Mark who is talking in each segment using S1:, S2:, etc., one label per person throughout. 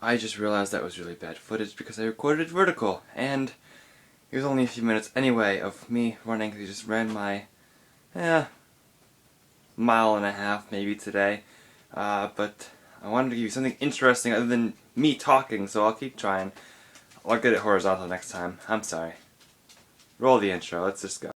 S1: I just realized that was really bad footage because I recorded it vertical, and it was only a few minutes anyway of me running. I just ran my, mile and a half maybe today, but I wanted to give you something interesting other than me talking, so I'll keep trying. I'll get it horizontal next time. I'm sorry. Roll the intro, let's just go.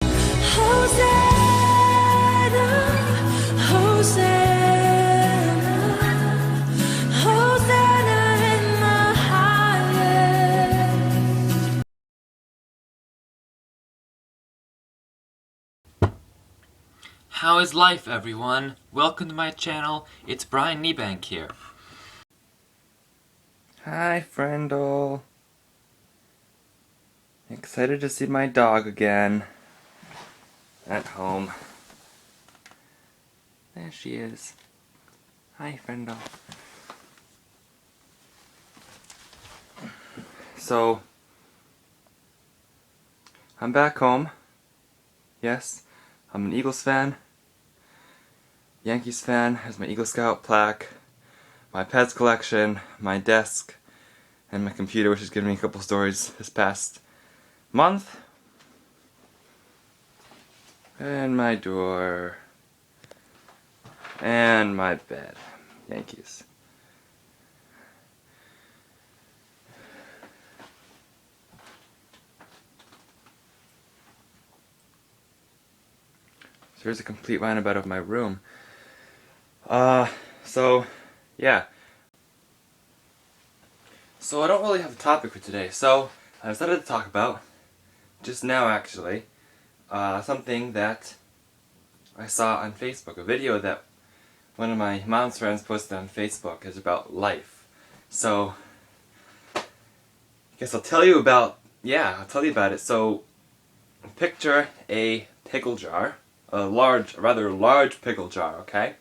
S2: How is life, everyone? Welcome to my channel. It's Brian Niebank here.
S1: Hi, friendle. Excited to see my dog again. At home. There she is. Hi, friendle. So, I'm back home. Yes, I'm an Eagles fan. Yankees fan, has my Eagle Scout plaque, my pets collection, my desk, and my computer, which has given me a couple stories this past month. And my door. And my bed. Yankees. So here's a complete roundabout of my room. Yeah. So I don't really have a topic for today, so I decided to talk about, just now actually, something that I saw on Facebook, a video that one of my mom's friends posted on Facebook is about life. So, I guess I'll tell you about it. So, picture a pickle jar, a rather large pickle jar, okay?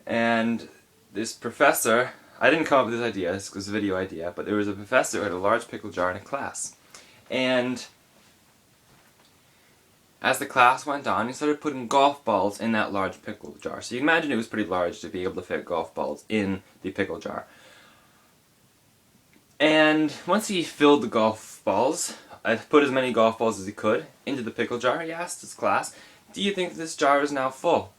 S1: And this professor, I didn't come up with this idea, this was a video idea, but there was a professor who had a large pickle jar in a class. And as the class went on, he started putting golf balls in that large pickle jar. So you can imagine it was pretty large to be able to fit golf balls in the pickle jar. And once he filled the golf balls, put as many golf balls as he could into the pickle jar, he asked his class, "Do you think this jar is now full?"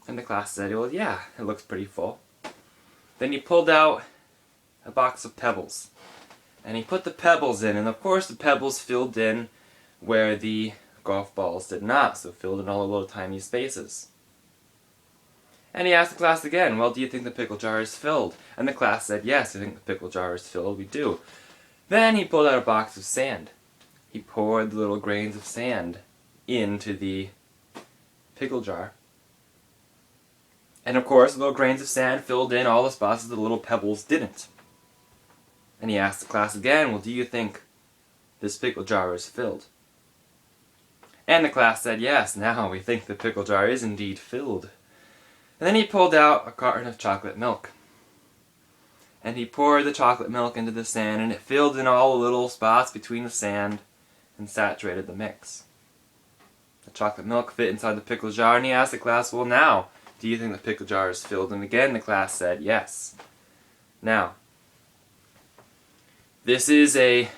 S1: And the class said, "Well, yeah, it looks pretty full." Then he pulled out a box of pebbles. And he put the pebbles in, and of course the pebbles filled in where the golf balls did not, so filled in all the little tiny spaces. And he asked the class again, "Well, do you think the pickle jar is filled?" And the class said, "Yes, I think the pickle jar is filled, we do." Then he pulled out a box of sand. He poured the little grains of sand into the pickle jar. And of course, the little grains of sand filled in all the spots that the little pebbles didn't. And he asked the class again, "Well, do you think this pickle jar is filled?" And the class said, "Yes, now we think the pickle jar is indeed filled." And then he pulled out a carton of chocolate milk. And he poured the chocolate milk into the sand, and it filled in all the little spots between the sand and saturated the mix. The chocolate milk fit inside the pickle jar, and he asked the class, "Well, now, do you think the pickle jar is filled?" And again the class said, "Yes." Now, this is a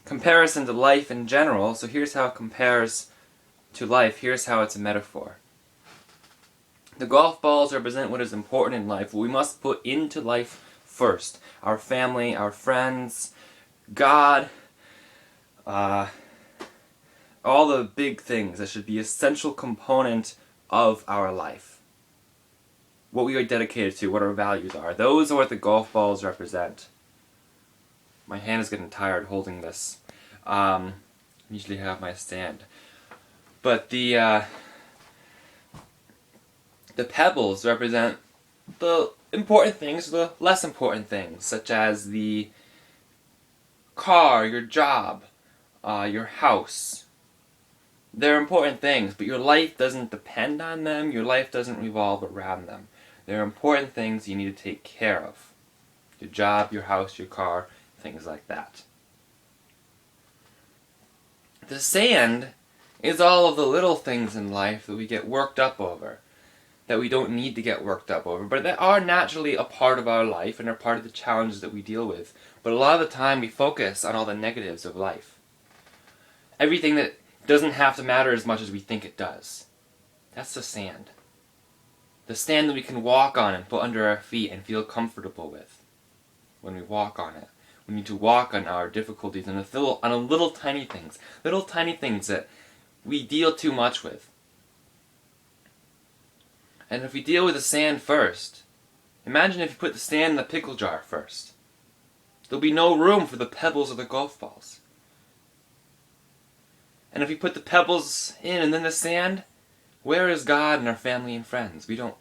S1: comparison to life in general, so here's how it compares to life. Here's how it's a metaphor. The golf balls represent what is important in life, what we must put into life first. Our family, our friends, God, all the big things that should be an essential component of our life. What we are dedicated to, what our values are. Those are what the golf balls represent. My hand is getting tired holding this. I usually have my stand. But the pebbles represent the important things, the less important things, such as the car, your job, your house. They're important things, but your life doesn't depend on them, your life doesn't revolve around them. They're important things you need to take care of. Your job, your house, your car, things like that. The sand is all of the little things in life that we get worked up over. that we don't need to get worked up over, but that are naturally a part of our life and are part of the challenges that we deal with. But a lot of the time we focus on all the negatives of life. Everything that doesn't have to matter as much as we think it does. That's the sand. The sand that we can walk on and put under our feet and feel comfortable with when we walk on it. We need to walk on our difficulties and on little tiny things that we deal too much with. And if we deal with the sand first, imagine if you put the sand in the pickle jar first. There'll be no room for the pebbles or the golf balls. And if we put the pebbles in and then the sand, where is God and our family and friends? We don't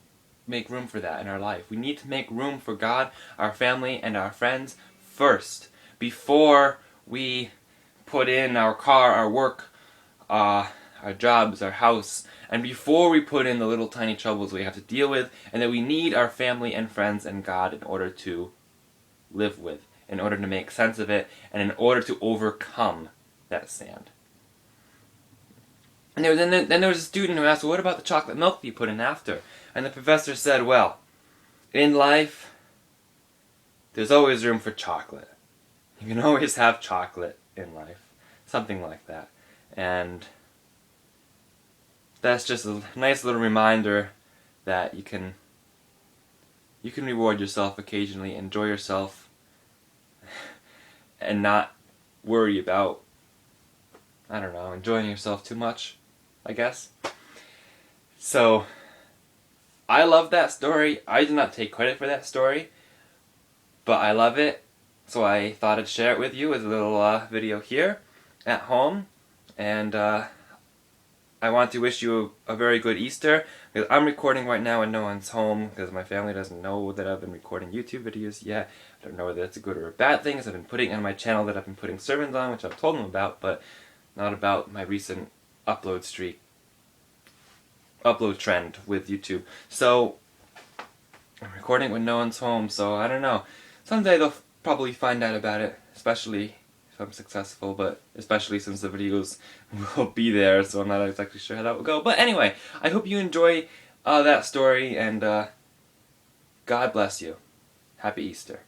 S1: make room for that in our life. We need to make room for God, our family, and our friends first, before we put in our car, our work, our jobs, our house, and before we put in the little tiny troubles we have to deal with, and that we need our family and friends and God in order to live with, in order to make sense of it, and in order to overcome that sand. And then there was a student who asked, well, what about the chocolate milk that you put in after? And the professor said, well, in life, there's always room for chocolate. You can always have chocolate in life. Something like that. And that's just a nice little reminder that you can reward yourself occasionally, enjoy yourself, and not worry about, I don't know, enjoying yourself too much, I guess. So, I love that story. I did not take credit for that story, but I love it, so I thought I'd share it with you as a little video here at home. And I want to wish you a very good Easter, because I'm recording right now and no one's home, because my family doesn't know that I've been recording YouTube videos yet. I don't know whether that's a good or a bad thing, because I've been putting on my channel that I've been putting sermons on, which I've told them about, but not about my recent upload trend with YouTube. So, I'm recording when no one's home, so I don't know. Someday they'll probably find out about it, especially if I'm successful, but especially since the videos will be there, so I'm not exactly sure how that will go. But anyway, I hope you enjoy that story, and God bless you. Happy Easter.